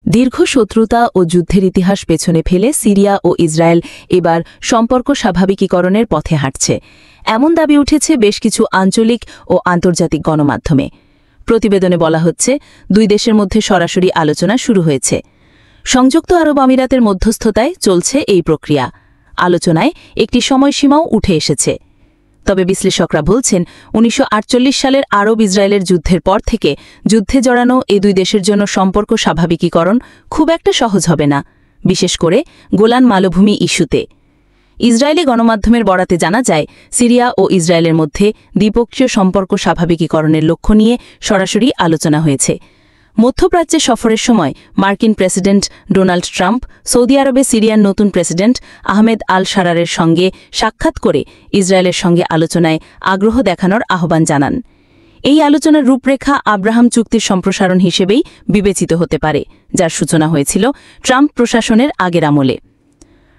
দীর্ঘ শত্রুতা ও যুদ্ধের ইতিহাস পেছনে ফেলে সিরিয়া ও ইসরায়েল এবার সম্পর্ক স্বাভাবিকীকরণের পথে হাঁটছে এমন দাবি উঠেছে বেশ কিছু আঞ্চলিক ও আন্তর্জাতিক গণমাধ্যমে। প্রতিবেদনে বলা হচ্ছে, দুই দেশের মধ্যে সরাসরি আলোচনা শুরু হয়েছে। সংযুক্ত আরব আমিরাতের মধ্যস্থতায় চলছে এই প্রক্রিয়া। আলোচনায় একটি সময়সীমাও উঠে এসেছে। তবে বিশ্লেষকরা বলছেন, ১৯৪৮ সালের আরব ইসরায়েলের যুদ্ধের পর থেকে যুদ্ধে জড়ানো এই দুই দেশের জন্য সম্পর্ক স্বাভাবিকীকরণ খুব একটা সহজ হবে না, বিশেষ করে গোলান মালভূমি ইস্যুতে। ইসরায়েলি গণমাধ্যমের বরাতে জানা যায়, সিরিয়া ও ইসরায়েলের মধ্যে দ্বিপক্ষীয় সম্পর্ক স্বাভাবিকীকরণের লক্ষ্য নিয়ে সরাসরি আলোচনা হয়েছে। মধ্যপ্রাচ্যে সফরের সময় মার্কিন প্রেসিডেন্ট ডোনাল্ড ট্রাম্প সৌদি আরবে সিরিয়ার নতুন প্রেসিডেন্ট আহমেদ আল শারারের সঙ্গে সাক্ষাৎ করে ইসরায়েলের সঙ্গে আলোচনায় আগ্রহ দেখানোর আহ্বান জানান। এই আলোচনার রূপরেখা আব্রাহাম চুক্তির সম্প্রসারণ হিসেবেই বিবেচিত হতে পারে, যার সূচনা হয়েছিল ট্রাম্প প্রশাসনের আগের আমলে।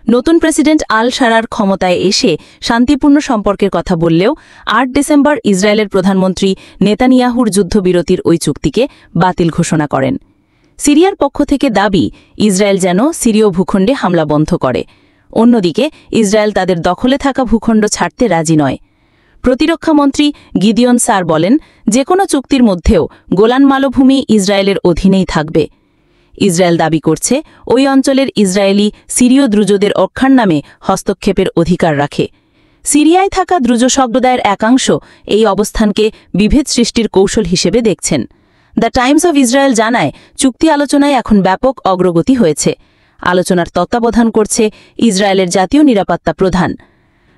নতুন প্রেসিডেন্ট আল শারার ক্ষমতায় এসে শান্তিপূর্ণ সম্পর্কের কথা বললেও ৮ ডিসেম্বর ইসরায়েলের প্রধানমন্ত্রী নেতানিয়াহুর যুদ্ধবিরতির ওই চুক্তিকে বাতিল ঘোষণা করেন। সিরিয়ার পক্ষ থেকে দাবি, ইসরায়েল যেন সিরীয় ভূখণ্ডে হামলা বন্ধ করে। অন্যদিকে ইসরায়েল তাদের দখলে থাকা ভূখণ্ড ছাড়তে রাজি নয়। প্রতিরক্ষামন্ত্রী গিদিয়ন সার বলেন, যে কোনো চুক্তির মধ্যেও গোলান মালভূমি ইসরায়েলের অধীনেই থাকবে। ইসরায়েল দাবি করছে, ওই অঞ্চলের ইসরায়েলি সিরীয় দ্রুজদের অক্ষার নামে হস্তক্ষেপের অধিকার রাখে। সিরিয়ায় থাকা দ্রুজ সম্প্রদায়ের একাংশ এই অবস্থানকে বিভেদ সৃষ্টির কৌশল হিসেবে দেখছেন। দ্য টাইমস অব ইসরায়েল জানায়, চুক্তি আলোচনায় এখন ব্যাপক অগ্রগতি হয়েছে। আলোচনার তত্ত্বাবধান করছে ইসরায়েলের জাতীয় নিরাপত্তা প্রধান।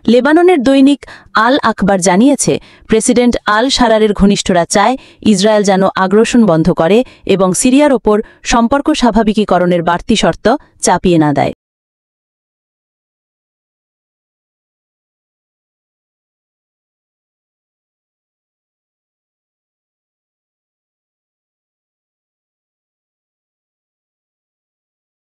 লেবাননের দৈনিক আল আকবার জানিয়েছে, প্রেসিডেন্ট আল শারারের ঘনিষ্ঠরা চায় ইসরায়েল যেন আগ্রাসন বন্ধ করে এবং সিরিয়ার ওপর সম্পর্ক স্বাভাবিকীকরণের বাড়তি শর্ত চাপিয়ে না দেয়।